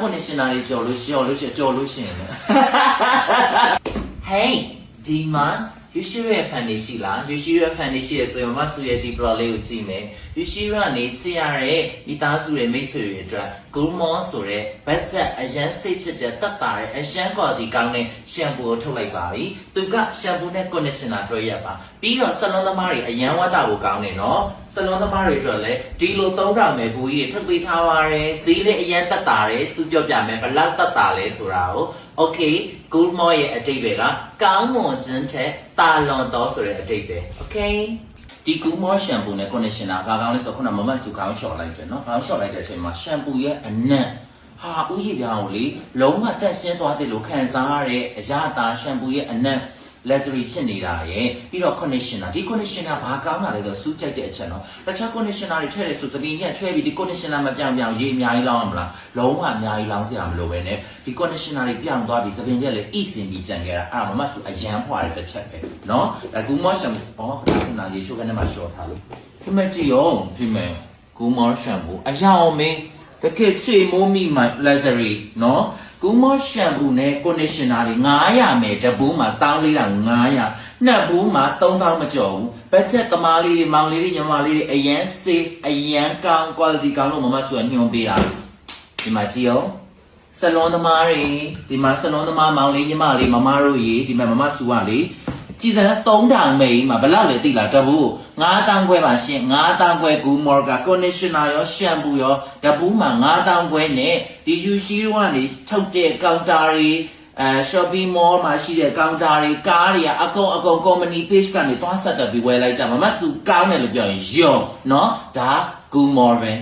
conditioner ကြော်လို့ရှော်လို့ကြော်လို့ရှင်လေ Hey ဒီမှာ you should have funny ရှိလား you should have funny ရှိရဆိုရင်မဆူရဲ့ဒီ plot လေးကိုကြည့်မယ် you should ကနေချရတဲ့မိသားစုရဲ့မိတ်ဆွေတွေအတွက် good morning ဆိုတဲ့ budget အရန်စိတ်ဖြစ်တဲ့တက်တာတဲ့အရန် quality ကောင်းတဲ့ shampoo ကိုထုတ်လိုက်ပါပြီသူက shampoo နဲ့ conditioner တွဲရပါပြီးတော့စလုံးသမားတွေအရန်ဝတ်တာကိုကောင်းတယ်နော်စလုံးသမားတွေအတွက်လည်းဒီလို3000ပဲဘူးကြီးတွေထုတ်ပေးထားပါတယ်ဈေးလည်းအရန်တက်တာတယ်စုပြောပြမယ်ဘယ်လောက်တက်တာလဲဆိုတာကို Okay good morning ရဲ့အတိတ်ပဲကကောင်းမွန်ခြင်းထက်တာလွန်တော်ဆိုတဲ့အတိတ်ပဲ Okay ဒီ good morning shampoo နဲ့ conditioner ဘာကောင်းလဲဆိုတော့ခုနမမတ်စုကောင်းလျှော်လိုက်တယ်နော်ကောင်းလျှော်လိုက်တဲ့အချိန်မှာ shampoo ရဲ့အနံ့ဟာဥယျာဉ်ပြောင်းကိုလေလုံးဝတက်ရှင်းသွားတယ်လို့ခံစားရတဲ့အရာတာ shampoo ရဲ့အနံ့ luxury ဖြစ်နေတာရယ်ပြီးတော့ conditioner ဒီ conditioner ဘာကောင်းတာလဲဆိုတော့စူးကြိုက်တဲ့အချက်နော်တခြား conditioner တွေထည့်ရဆိုသပင်ကြီးချွဲပြီးဒီ conditioner မပြောင်းရေအများကြီးလောင်းအောင်မလားလုံးဝအများကြီးလောင်းစရာမလိုပဲနဲ့ဒီ conditioner တွေပြောင်းသွားပြီးသပင်ကြီးလည်းဣစင်ပြီးကြံခဲ့တာအဲ့ဒါမမဆိုအရန်ဖွာတဲ့တစ်ချက်ပဲနော်ဒါကူမောရှမ်ဩဒါကနာရေချိုးကနေမှရှော့ထားလို့ဒီမဲ့ကြည့်ရောဒီမဲ့ကူမောရှမ်ကိုအရာအောင်မေးတကယ်ချွေမိုးမိမှ luxury နော်ကူမောရှမ်ပူနဲ့ conditioner တွေ900မယ်တပူးမှာ1,500နှစ်ပူးမှာ3,000မကျော်ဘူးဘတ်ဂျက်သမားလေးတွေမောင်လေးတွေညီမလေးတွေအရန် safe အရန်ကောင်း quality ကောင်းလို့မမဆိုရညွှန်ပေးတာဒီမှာကြည့်အောင်ဆလွန်သမားတွေဒီမှာဆလွန်သမားမောင်လေးညီမလေးမမတို့ရေဒီမှာမမဆူကလေကြည်စံ3,000မိန်းမှာဘယ်လောက်လဲသိလားတပူး9,000ခွဲပါရှင်9,000ခွဲကူမော်က conditioner ရော shampoo ရောတပူးမှာ9,000ခွဲနဲ့ဒီ Yushiro ကနေထုတ်တဲ့ကောင်တာတွေ shopping mall မှာရှိတဲ့ကောင်တာတွေကားတွေကအကုန် company page ကနေတွားဆက်တက်ပြီးဝယ်လိုက်ကြမှာမဆူကောင်းတယ်လို့ပြောရင်ယောနော်ဒါကူမော်ပဲ